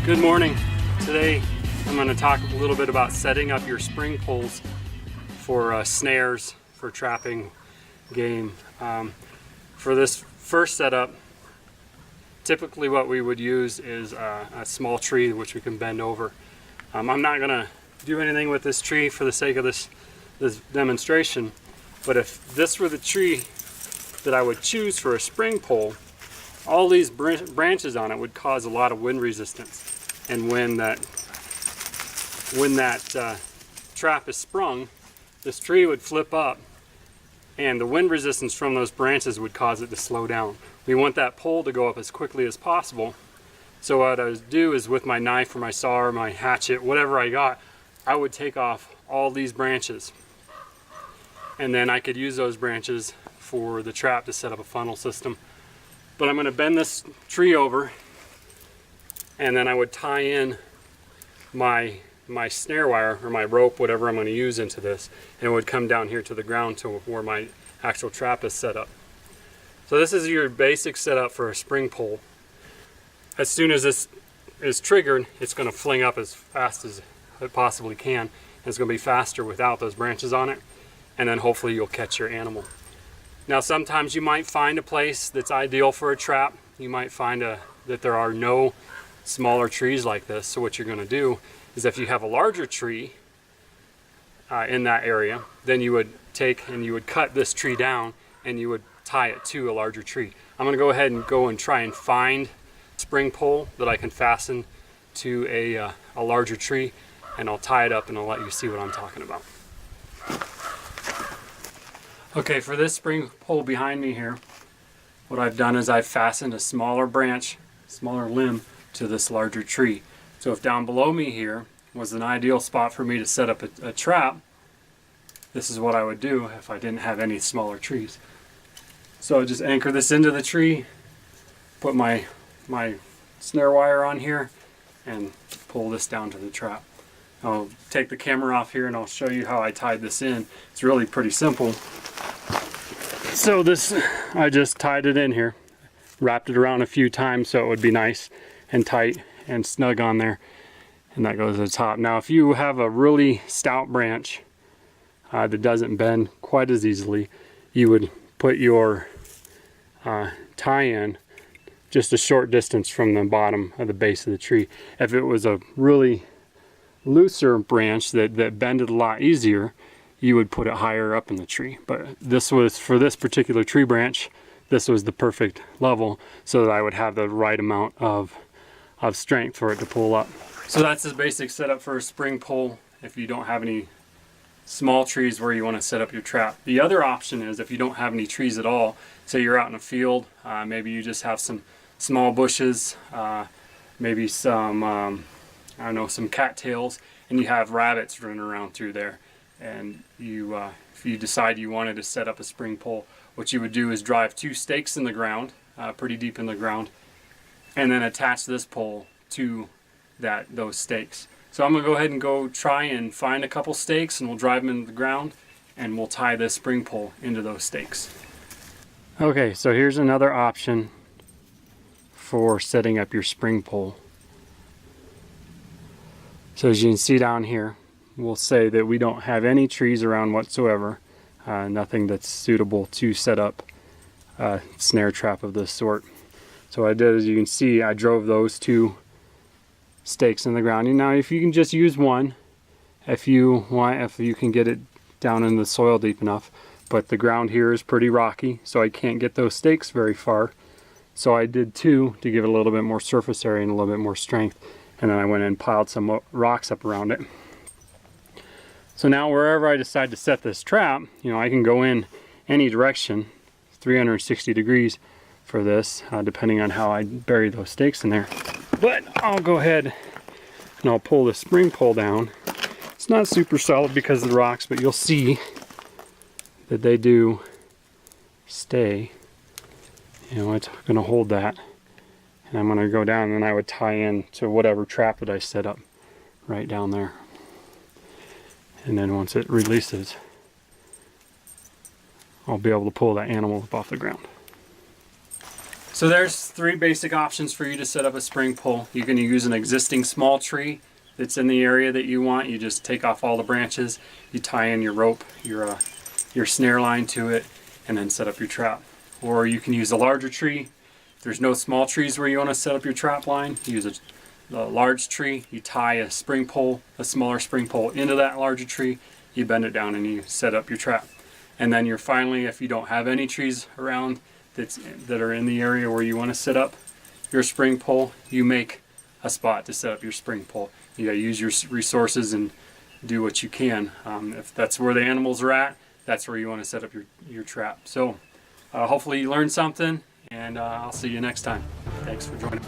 Good morning. Today I'm going to talk a little bit about setting up your spring poles for snares for trapping game. For this first setup, typically what we would use is a small tree which we can bend over. I'm not going to do anything with this tree for the sake of this demonstration, but if this were the tree that I would choose for a spring pole, all these branches on it would cause a lot of wind resistance. And when that trap is sprung, this tree would flip up and the wind resistance from those branches would cause it to slow down. We want that pole to go up as quickly as possible. So what I would do is with my knife or my saw or my hatchet, whatever I got, I would take off all these branches. And then I could use those branches for the trap to set up a funnel system. But I'm going to bend this tree over, and then I would tie in my snare wire or my rope, whatever I'm going to use, into this, and it would come down here to the ground to where my actual trap is set up. So this is your basic setup for a spring pole. As soon as this is triggered, it's going to fling up as fast as it possibly can, and it's going to be faster without those branches on it, and then hopefully you'll catch your animal. Now sometimes you might find a place that's ideal for a trap. You might find that there are no smaller trees like this. So what you're going to do is, if you have a larger tree in that area, then you would take and you would cut this tree down and you would tie it to a larger tree. I'm going to go ahead and try and find a spring pole that I can fasten to a larger tree, and I'll tie it up and I'll let you see what I'm talking about. Okay, for this spring pole behind me here, what I've done is I've fastened a smaller branch, smaller limb to this larger tree. So if down below me here was an ideal spot for me to set up a trap, this is what I would do if I didn't have any smaller trees. So I just anchor this into the tree, put my snare wire on here, and pull this down to the trap. I'll take the camera off here and I'll show you how I tied this in. It's really pretty simple. So I just tied it in here, wrapped it around a few times so it would be nice and tight and snug on there, and that goes to the top. Now if you have a really stout branch that doesn't bend quite as easily, you would put your tie-in just a short distance from the bottom of the base of the tree. If it was a really looser branch that bended a lot easier, you would put it higher up in the tree. But this was, for this particular tree branch, this was the perfect level so that I would have the right amount of strength for it to pull up. So that's the basic setup for a spring pole if you don't have any small trees where you want to set up your trap. The other option is, if you don't have any trees at all, say you're out in a field, maybe you just have some small bushes, maybe some I don't know, some cattails, and you have rabbits running around through there, and if you decide you wanted to set up a spring pole, what you would do is drive 2 stakes in the ground, pretty deep in the ground, and then attach this pole to those stakes. So I'm going to go ahead and try and find a couple stakes, and we'll drive them into the ground, and we'll tie this spring pole into those stakes. Okay, so here's another option for setting up your spring pole. So as you can see down here, we'll say that we don't have any trees around whatsoever, nothing that's suitable to set up a snare trap of this sort. So what I did, as you can see, I drove those 2 stakes in the ground. And now if you can just use one, if you can get it down in the soil deep enough, but the ground here is pretty rocky, so I can't get those stakes very far. So I did 2 to give it a little bit more surface area and a little bit more strength. And then I went and piled some rocks up around it. So now wherever I decide to set this trap, I can go in any direction, 360 degrees for this, depending on how I bury those stakes in there. But I'll go ahead and I'll pull the spring pole down. It's not super solid because of the rocks, but you'll see that they do stay. It's going to hold that. And I'm going to go down, and then I would tie in to whatever trap that I set up right down there. And then once it releases, I'll be able to pull that animal up off the ground. So there's 3 basic options for you to set up a spring pull. You can use an existing small tree that's in the area that you want. You just take off all the branches, you tie in your rope, your snare line to it, and then set up your trap. Or you can use a larger tree. If there's no small trees where you want to set up your trap line, you use a large tree, you tie a spring pole, a smaller spring pole into that larger tree, you bend it down and you set up your trap. And then you're finally, if you don't have any trees around that are in the area where you want to set up your spring pole, you make a spot to set up your spring pole. You gotta use your resources and do what you can. If that's where the animals are at, that's where you want to set up your trap. So hopefully you learned something, and I'll see you next time. Thanks for joining.